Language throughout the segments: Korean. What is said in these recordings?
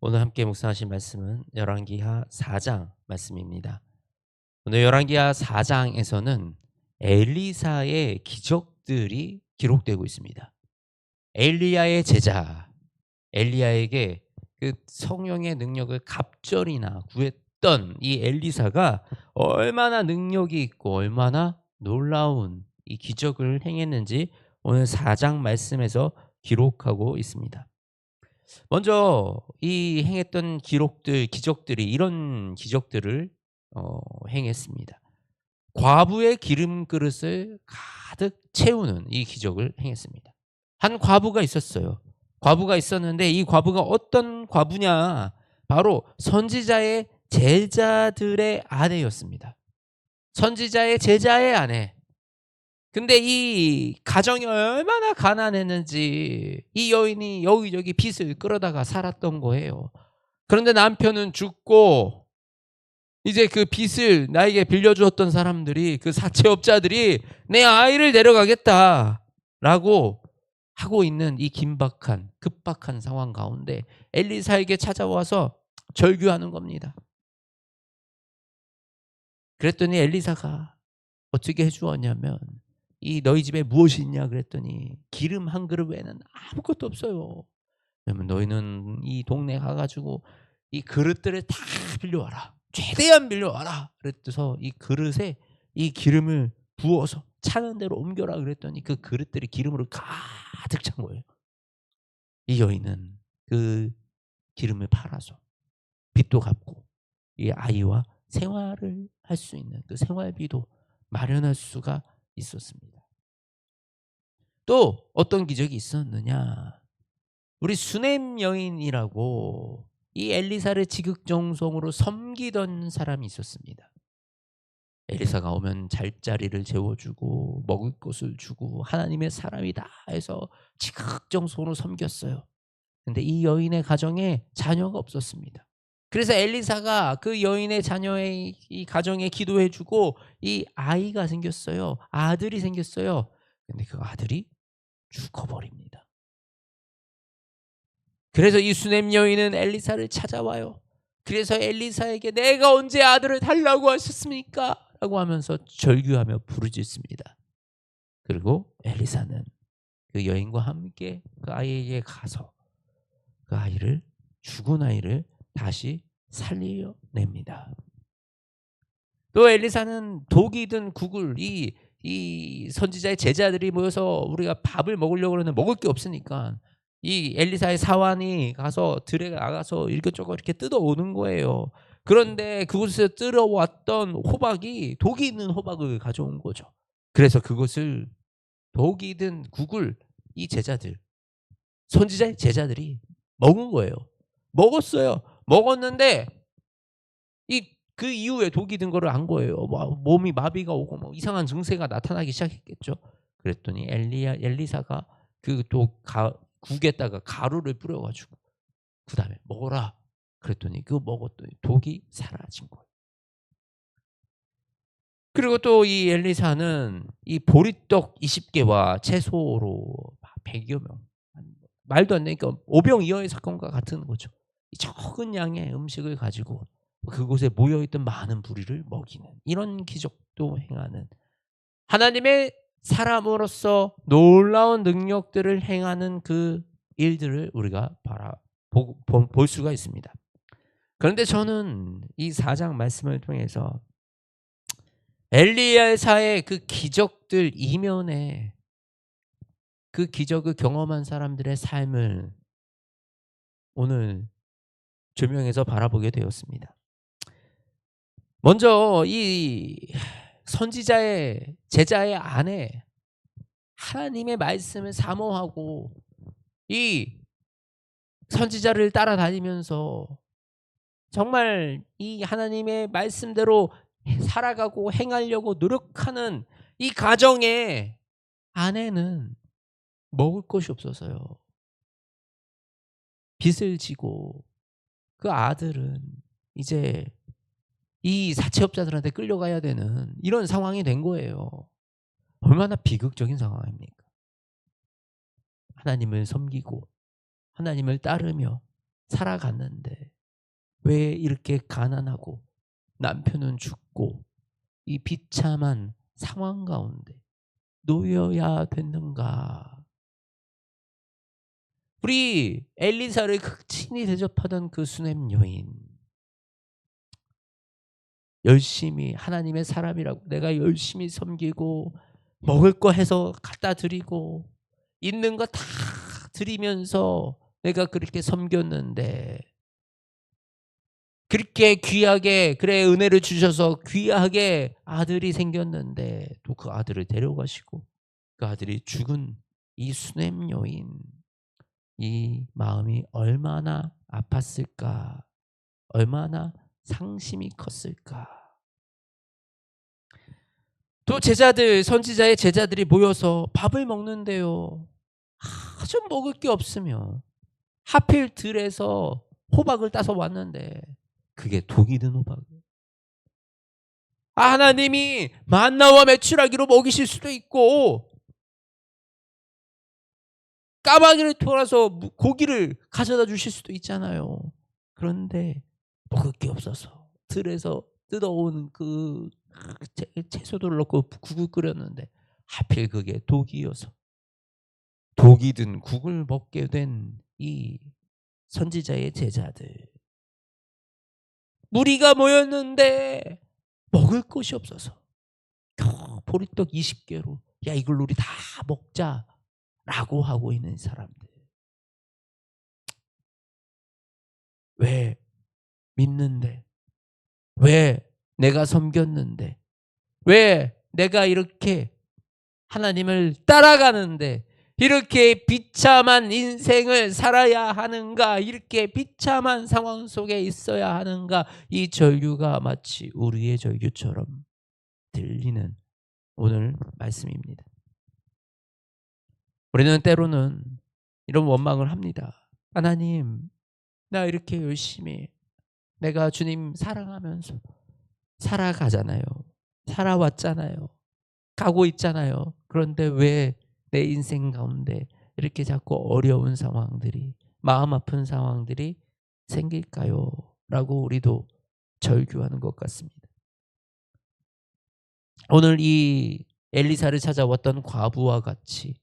오늘 함께 묵상하실 말씀은 열왕기하 4장 말씀입니다. 오늘 열왕기하 4장에서는 엘리사의 기적들이 기록되고 있습니다. 엘리야의 제자 엘리야에게 그 성령의 능력을 갑절이나 구했던 이 엘리사가 얼마나 능력이 있고 얼마나 놀라운 이 기적을 행했는지 오늘 4장 말씀에서 기록하고 있습니다. 먼저 이 행했던 기적들이 이런 기적들을 행했습니다. 과부의 기름 그릇을 가득 채우는 이 기적을 행했습니다. 한 과부가 있었어요. 과부가 있었는데 이 과부가 어떤 과부냐? 바로 선지자의 제자들의 아내였습니다. 선지자의 제자의 아내. 근데 이 가정이 얼마나 가난했는지 이 여인이 여기저기 빚을 끌어다가 살았던 거예요. 그런데 남편은 죽고 이제 그 빚을 나에게 빌려주었던 사람들이 그 사채업자들이 내 아이를 데려가겠다라고 하고 있는 이 긴박한 급박한 상황 가운데 엘리사에게 찾아와서 절규하는 겁니다. 그랬더니 엘리사가 어떻게 해주었냐면 이 너희 집에 무엇이 있냐 그랬더니 기름 한 그릇 외에는 아무것도 없어요. 그러면 너희는 이 동네 가가지고 이 그릇들을 다 빌려와라. 최대한 빌려와라. 그래서 이 그릇에 이 기름을 부어서 차는 대로 옮겨라 그랬더니 그 그릇들이 기름으로 가득 찬 거예요. 이 여인은 그 기름을 팔아서 빚도 갚고 이 아이와 생활을 할 수 있는 그 생활비도 마련할 수가 있었습니다. 또 어떤 기적이 있었느냐? 우리 수넴 여인이라고 이 엘리사를 지극정성으로 섬기던 사람이 있었습니다. 엘리사가 오면 잘자리를 재워주고 먹을 것을 주고 하나님의 사람이다 해서 지극정성으로 섬겼어요. 근데 이 여인의 가정에 자녀가 없었습니다. 그래서 엘리사가 그 여인의 자녀의 이 가정에 기도해주고 이 아이가 생겼어요. 아들이 생겼어요. 근데 그 아들이 죽어버립니다. 그래서 이 수넴 여인은 엘리사를 찾아와요. 그래서 엘리사에게 내가 언제 아들을 달라고 하셨습니까? 라고 하면서 절규하며 부르짖습니다. 그리고 엘리사는 그 여인과 함께 그 아이에게 가서 그 아이를 죽은 아이를 다시 살려냅니다. 또 엘리사는 독이 든 국을 이 선지자의 제자들이 모여서 우리가 밥을 먹으려고 그러는데 먹을 게 없으니까 이 엘리사의 사환이 가서 들에 나가서 이것저것 이렇게 뜯어오는 거예요. 그런데 그곳에서 뜯어왔던 호박이 독이 있는 호박을 가져온 거죠. 그래서 그것을 독이 든 국을 이 제자들 선지자의 제자들이 먹은 거예요. 먹었어요. 먹었는데 그 이후에 독이 든 거를 안 거예요. 몸이 마비가 오고 뭐 이상한 증세가 나타나기 시작했겠죠. 그랬더니 엘리사가 그 국에다가 가루를 뿌려가지고 그 다음에 먹어라. 그랬더니 그 먹었더니 독이 사라진 거예요. 그리고 또 이 엘리사는 이 보리떡 20개와 채소로 100여 명, 말도 안 되니까 오병이어의 사건과 같은 거죠. 이 적은 양의 음식을 가지고 그곳에 모여있던 많은 무리를 먹이는 이런 기적도 행하는 하나님의 사람으로서 놀라운 능력들을 행하는 그 일들을 우리가 볼 수가 있습니다. 그런데 저는 이 4장 말씀을 통해서 엘리야사의 그 기적들 이면에 그 기적을 경험한 사람들의 삶을 오늘 조명해서 바라보게 되었습니다. 먼저 이 선지자의 제자의 아내 하나님의 말씀을 사모하고 이 선지자를 따라다니면서 정말 이 하나님의 말씀대로 살아가고 행하려고 노력하는 이 가정의 아내는 먹을 것이 없어서요. 빚을 지고 그 아들은 이제 이 사채업자들한테 끌려가야 되는 이런 상황이 된 거예요. 얼마나 비극적인 상황입니까? 하나님을 섬기고 하나님을 따르며 살아갔는데 왜 이렇게 가난하고 남편은 죽고 이 비참한 상황 가운데 놓여야 됐는가? 우리 엘리사를 극진히 대접하던 그 수넴 여인, 열심히 하나님의 사람이라고 내가 열심히 섬기고 먹을 거 해서 갖다 드리고 있는 거 다 드리면서 내가 그렇게 섬겼는데, 그렇게 귀하게 그래 은혜를 주셔서 귀하게 아들이 생겼는데 또 그 아들을 데려가시고 그 아들이 죽은 이 수넴 여인, 이 마음이 얼마나 아팠을까, 얼마나 상심이 컸을까. 또 제자들, 선지자의 제자들이 모여서 밥을 먹는데요, 아주 먹을 게 없으며 하필 들에서 호박을 따서 왔는데 그게 독이 든 호박이에요. 하나님이 만나와 메추라기로 먹이실 수도 있고 까마귀를 통해서 고기를 가져다 주실 수도 있잖아요. 그런데 먹을 게 없어서 들에서 뜯어온 그 채소들을 넣고 국을 끓였는데 하필 그게 독이어서 독이 든 국을 먹게 된 이 선지자의 제자들, 무리가 모였는데 먹을 것이 없어서 겨우 보리떡 20개로 야 이걸 우리 다 먹자라고 하고 있는 사람들. 왜 믿는데, 왜 내가 섬겼는데, 왜 내가 이렇게 하나님을 따라가는데 이렇게 비참한 인생을 살아야 하는가, 이렇게 비참한 상황 속에 있어야 하는가. 이 절규가 마치 우리의 절규처럼 들리는 오늘 말씀입니다. 우리는 때로는 이런 원망을 합니다. 하나님, 나 이렇게 열심히 내가 주님 사랑하면서 살아가잖아요. 살아왔잖아요. 가고 있잖아요. 그런데 왜 내 인생 가운데 이렇게 자꾸 어려운 상황들이, 마음 아픈 상황들이 생길까요? 라고 우리도 절규하는 것 같습니다. 오늘 이 엘리사를 찾아왔던 과부와 같이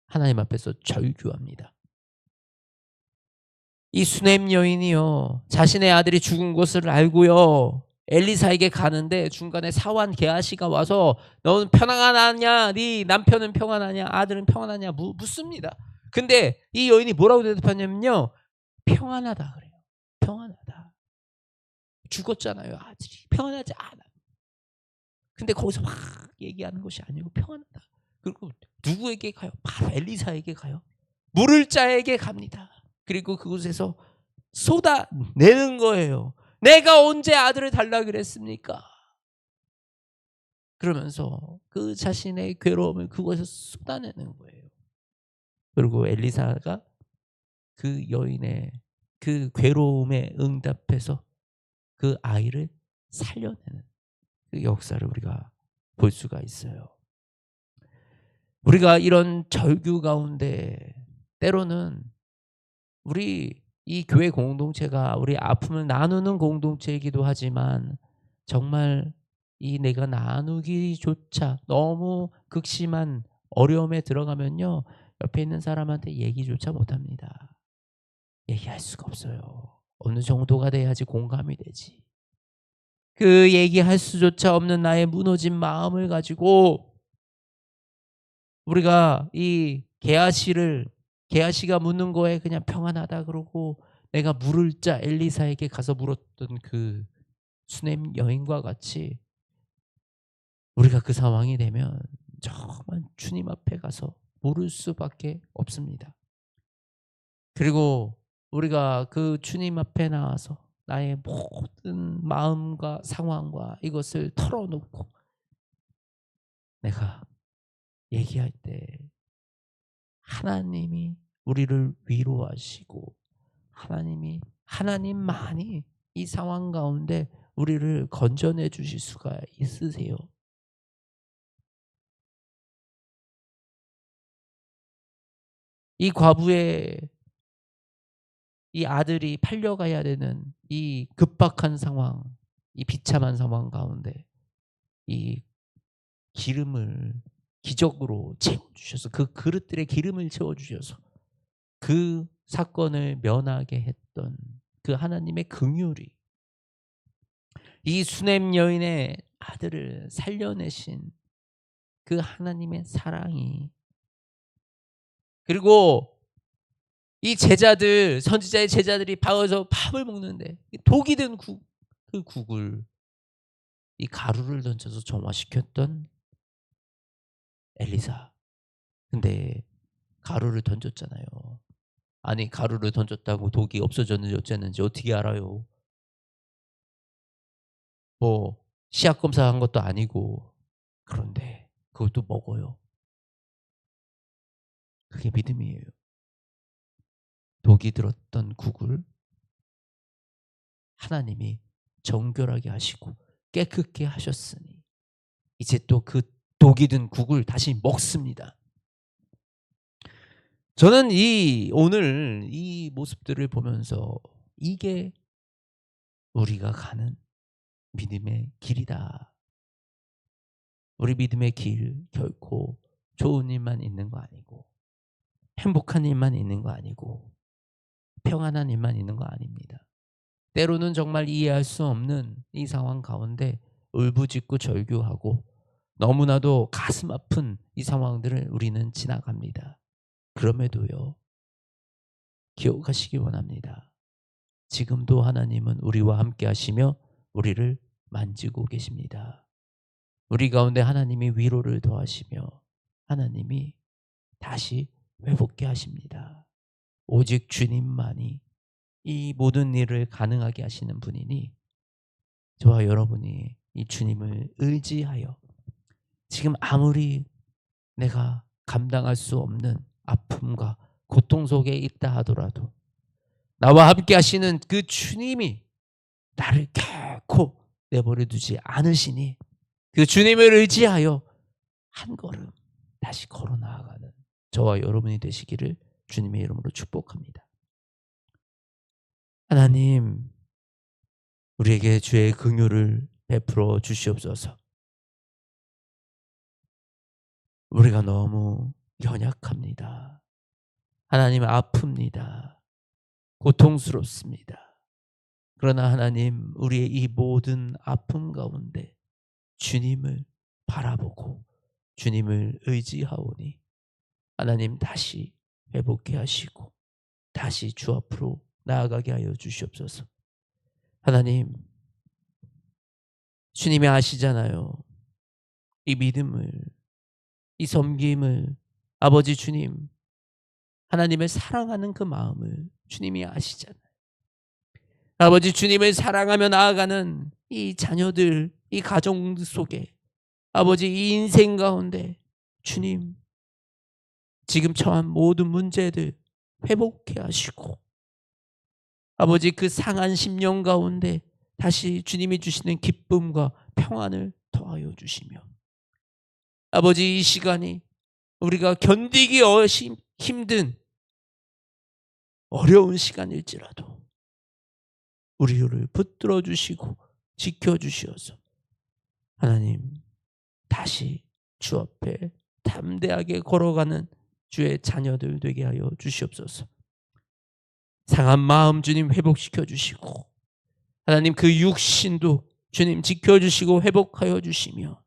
하나님 앞에서 절규합니다. 이 수넴 여인이요, 자신의 아들이 죽은 것을 알고요, 엘리사에게 가는데 중간에 사환 게하시가 와서 너는 평안하냐, 네 남편은 평안하냐, 아들은 평안하냐 묻습니다. 근데 이 여인이 뭐라고 대답하냐면요, 평안하다 그래요. 평안하다. 죽었잖아요 아들이. 평안하지 않아. 근데 거기서 막 얘기하는 것이 아니고 평안하다. 그리고 누구에게 가요? 바로 엘리사에게 가요. 물을 자에게 갑니다. 그리고 그곳에서 쏟아내는 거예요. 내가 언제 아들을 달라 그랬습니까? 그러면서 그 자신의 괴로움을 그곳에서 쏟아내는 거예요. 그리고 엘리사가 그 여인의 그 괴로움에 응답해서 그 아이를 살려내는 그 역사를 우리가 볼 수가 있어요. 우리가 이런 절규 가운데 때로는 우리 이 교회 공동체가 우리 아픔을 나누는 공동체이기도 하지만 정말 이 내가 나누기조차 너무 극심한 어려움에 들어가면요, 옆에 있는 사람한테 얘기조차 못합니다. 얘기할 수가 없어요. 어느 정도가 돼야지 공감이 되지. 그 얘기할 수조차 없는 나의 무너진 마음을 가지고 우리가 이 게하시가 묻는 거에 그냥 평안하다 그러고, 내가 물을 자 엘리사에게 가서 물었던 그 수넴 여인과 같이 우리가 그 상황이 되면 정말 주님 앞에 가서 물을 수밖에 없습니다. 그리고 우리가 그 주님 앞에 나와서 나의 모든 마음과 상황과 이것을 털어놓고 내가 얘기할 때 하나님이 우리를 위로하시고 하나님만이 이 상황 가운데 우리를 건져내 주실 수가 있으세요. 이 과부의 이 아들이 팔려가야 되는 이 급박한 상황, 이 비참한 상황 가운데 이 기름을 기적으로 채워주셔서, 그 그릇들에 기름을 채워주셔서 그 사건을 면하게 했던 그 하나님의 긍휼이, 이 수냄 여인의 아들을 살려내신 그 하나님의 사랑이, 그리고 이 제자들, 선지자의 제자들이 바에서 밥을 먹는데 독이 든 그 국을, 이 가루를 던져서 정화시켰던 엘리사. 근데 가루를 던졌잖아요. 아니, 가루를 던졌다고 독이 없어졌는지 어쨌는지 어떻게 알아요? 뭐 시약 검사한 것도 아니고. 그런데 그것도 먹어요. 그게 믿음이에요. 독이 들었던 국을 하나님이 정결하게 하시고 깨끗게 하셨으니 이제 또 그 독이 든 국을 다시 먹습니다. 저는 오늘 이 모습들을 보면서 이게 우리가 가는 믿음의 길이다. 우리 믿음의 길, 결코 좋은 일만 있는 거 아니고, 행복한 일만 있는 거 아니고, 평안한 일만 있는 거 아닙니다. 때로는 정말 이해할 수 없는 이 상황 가운데 울부짖고 절규하고 너무나도 가슴 아픈 이 상황들을 우리는 지나갑니다. 그럼에도요, 기억하시기 원합니다. 지금도 하나님은 우리와 함께 하시며 우리를 만지고 계십니다. 우리 가운데 하나님이 위로를 더하시며 하나님이 다시 회복케 하십니다. 오직 주님만이 이 모든 일을 가능하게 하시는 분이니 저와 여러분이 이 주님을 의지하여 지금 아무리 내가 감당할 수 없는 아픔과 고통 속에 있다 하더라도 나와 함께 하시는 그 주님이 나를 결코 내버려 두지 않으시니 그 주님을 의지하여 한 걸음 다시 걸어 나아가는 저와 여러분이 되시기를 주님의 이름으로 축복합니다. 하나님, 우리에게 주의 긍휼을 베풀어 주시옵소서. 우리가 너무 연약합니다. 하나님, 아픕니다. 고통스럽습니다. 그러나 하나님, 우리의 이 모든 아픔 가운데 주님을 바라보고 주님을 의지하오니 하나님 다시 회복케 하시고 다시 주 앞으로 나아가게 하여 주시옵소서. 하나님, 주님이 아시잖아요. 이 믿음을, 이 섬김을, 아버지 주님, 하나님을 사랑하는 그 마음을 주님이 아시잖아요. 아버지 주님을 사랑하며 나아가는 이 자녀들, 이 가정 속에, 아버지 이 인생 가운데 주님, 지금 처한 모든 문제들 회복해 하시고 아버지 그 상한 심령 가운데 다시 주님이 주시는 기쁨과 평안을 더하여 주시며 아버지 이 시간이 우리가 견디기 힘든 어려운 시간일지라도 우리를 붙들어 주시고 지켜 주시어서 하나님 다시 주 앞에 담대하게 걸어가는 주의 자녀들 되게 하여 주시옵소서. 상한 마음 주님 회복시켜 주시고 하나님 그 육신도 주님 지켜주시고 회복하여 주시며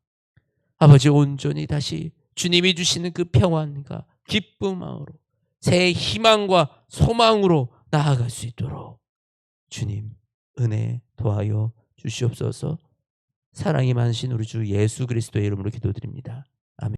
아버지 온전히 다시 주님이 주시는 그 평안과 기쁨으로 새 희망과 소망으로 나아갈 수 있도록 주님 은혜 도하여 주시옵소서. 사랑이 많으신 우리 주 예수 그리스도의 이름으로 기도드립니다.